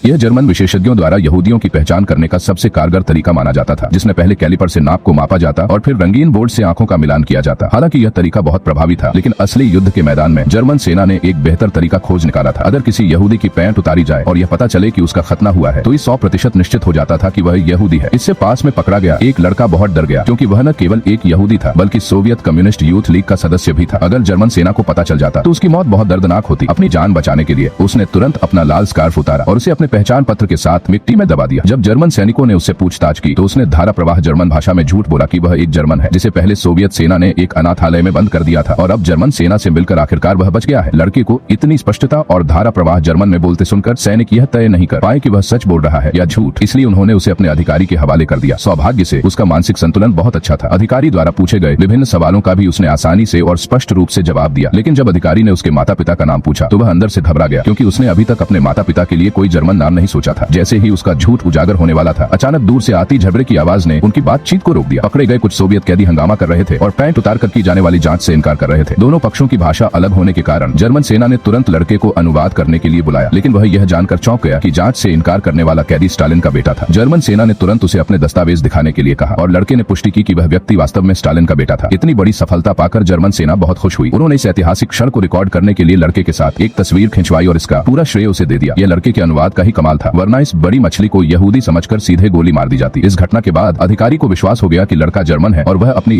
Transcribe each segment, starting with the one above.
यह जर्मन विशेषज्ञों द्वारा यहूदियों की पहचान करने का सबसे कारगर तरीका माना जाता था, जिसमें पहले कैलिपर से नाक को मापा जाता और फिर रंगीन बोर्ड से आंखों का मिलान किया जाता। हालांकि यह तरीका बहुत प्रभावी था, लेकिन असली युद्ध के मैदान में जर्मन सेना ने एक बेहतर तरीका खोज निकाला था। अगर किसी यहूदी की पैंट उतारी जाए और यह पता चले कि उसका खतना हुआ है, तो इस 100% निश्चित हो जाता था कि वह यहूदी है। इससे पास में पकड़ा गया एक लड़का बहुत डर गया, क्योंकि वह न केवल एक यहूदी था बल्कि सोवियत कम्युनिस्ट यूथ लीग का सदस्य भी था। अगर जर्मन सेना को पता चल जाता तो उसकी मौत बहुत दर्दनाक होती। अपनी जान बचाने के लिए उसने तुरंत अपना लाल स्कार्फ उतारा और उसे अपने पहचान पत्र के साथ मिट्टी में दबा दिया। जब जर्मन सैनिकों ने उससे पूछताछ की तो उसने धारा प्रवाह जर्मन भाषा में झूठ बोला कि वह एक जर्मन है, जिसे पहले सोवियत सेना ने एक अनाथालय में बंद कर दिया था और अब जर्मन सेना से मिलकर आखिरकार वह बच गया है। लड़के को इतनी स्पष्टता और धारा प्रवाह जर्मन में बोलते सुनकर सैनिक यह तय नहीं कर पाए कि वह सच बोल रहा है या झूठ, इसलिए उन्होंने उसे अपने अधिकारी के हवाले कर दिया। सौभाग्य से उसका मानसिक संतुलन बहुत अच्छा था। अधिकारी द्वारा पूछे गए विभिन्न सवालों का भी उसने आसानी से और स्पष्ट रूप से जवाब दिया, लेकिन जब अधिकारी ने उसके माता पिता का नाम पूछा तो वह अंदर से घबरा गया, क्योंकि उसने अभी तक अपने माता पिता के लिए कोई जर्मन नाम नहीं सोचा था। जैसे ही उसका झूठ उजागर होने वाला था, अचानक दूर से आती झगड़े की आवाज ने उनकी बातचीत को रोक दिया। पकड़े गए कुछ सोवियत कैदी हंगामा कर रहे थे और पैंट उतार कर की जाने वाली जांच से इनकार कर रहे थे। दोनों पक्षों की भाषा अलग होने के कारण जर्मन सेना ने तुरंत लड़के को अनुवाद करने के लिए बुलाया, लेकिन वह यह जानकर चौंक गया कि जांच से इनकार करने वाला कैदी स्टालिन का बेटा था। जर्मन सेना ने तुरंत उसे अपने दस्तावेज दिखाने के लिए कहा और लड़के ने पुष्टि की कि वह व्यक्ति वास्तव में स्टालिन का बेटा था। इतनी बड़ी सफलता पाकर जर्मन सेना बहुत खुश हुई। उन्होंने इस ऐतिहासिक क्षण को रिकॉर्ड करने के लिए लड़के के साथ एक तस्वीर खिंचवाई और इसका पूरा श्रेय उसे दे दिया। यह लड़के के अनुवाद का ही कमाल था, वरना इस बड़ी मछली को यहूदी समझकर सीधे गोली मार दी जाती। इस घटना के बाद अधिकारी को विश्वास हो गया कि लड़का जर्मन है और वह अपनी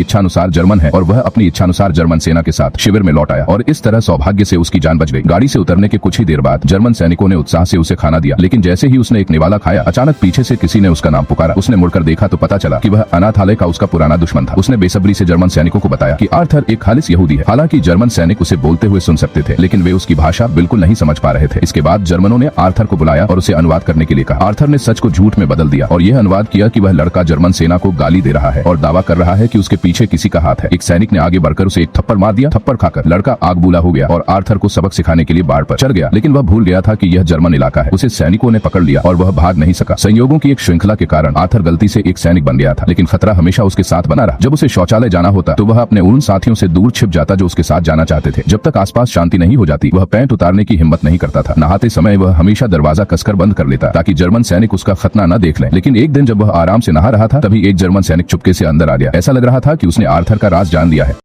इच्छानुसार जर्मन सेना के साथ शिविर में लौट आया और इस तरह सौभाग्य से उसकी जान बच गई। गाड़ी से उतरने के कुछ ही देर बाद जर्मन सैनिकों ने उत्साह से उसे खाना दिया, लेकिन जैसे ही उसने एक निवाला खाया, अचानक पीछे से किसी ने उसका नाम पुकारा। उसने मुड़कर देखा तो पता चला कि वह अनाथालय का उसका पुराना दुश्मन था। उसने बेसब्री से जर्मन सैनिकों को बताया कि आर्थर एक खालिस यहूदी है। हालांकि जर्मन सैनिक उसे बोलते हुए सुन सकते थे, लेकिन वे उसकी भाषा बिल्कुल नहीं समझ पा रहे थे। इसके बाद जर्मनों ने आर्थर को बुलाया और उसे अनुवाद करने के लिए कहा। आर्थर ने सच को झूठ में बदल दिया और यह अनुवाद किया कि वह लड़का जर्मन सेना को गाली दे रहा है और दावा कर रहा है कि उसके पीछे किसी का हाथ है। एक सैनिक ने आगे बढ़कर उसे एक थप्पड़ मार दिया। थप्पड़ खाकर लड़का आग बूला हो गया और आर्थर को सबक सिखाने के लिए बाढ़ पर चढ़ गया, लेकिन वह भूल गया था कि यह जर्मन इलाका है। उसे सैनिकों ने पकड़ लिया और वह भाग नहीं सका। संयोगों की एक श्रृंखला के कारण आर्थर गलती से एक सैनिक बन गया था, लेकिन खतरा हमेशा उसके साथ बना रहा। जब उसे शौचालय जाना होता तो वह अपने उन साथियों से दूर छिप जाता जो उसके साथ जाना चाहते थे। जब तक आसपास शांति नहीं हो जाती, वह पैंट उतारने की हिम्मत नहीं करता था। नहाते समय वह हमेशा दरवाजा कसकर बंद कर लेता ताकि जर्मन सैनिक उसका खतना न देख लें। लेकिन एक दिन जब वह आराम से नहा रहा था, तभी एक जर्मन सैनिक चुपके से अंदर आ गया। ऐसा लग रहा था कि उसने आर्थर का राज जान लिया है।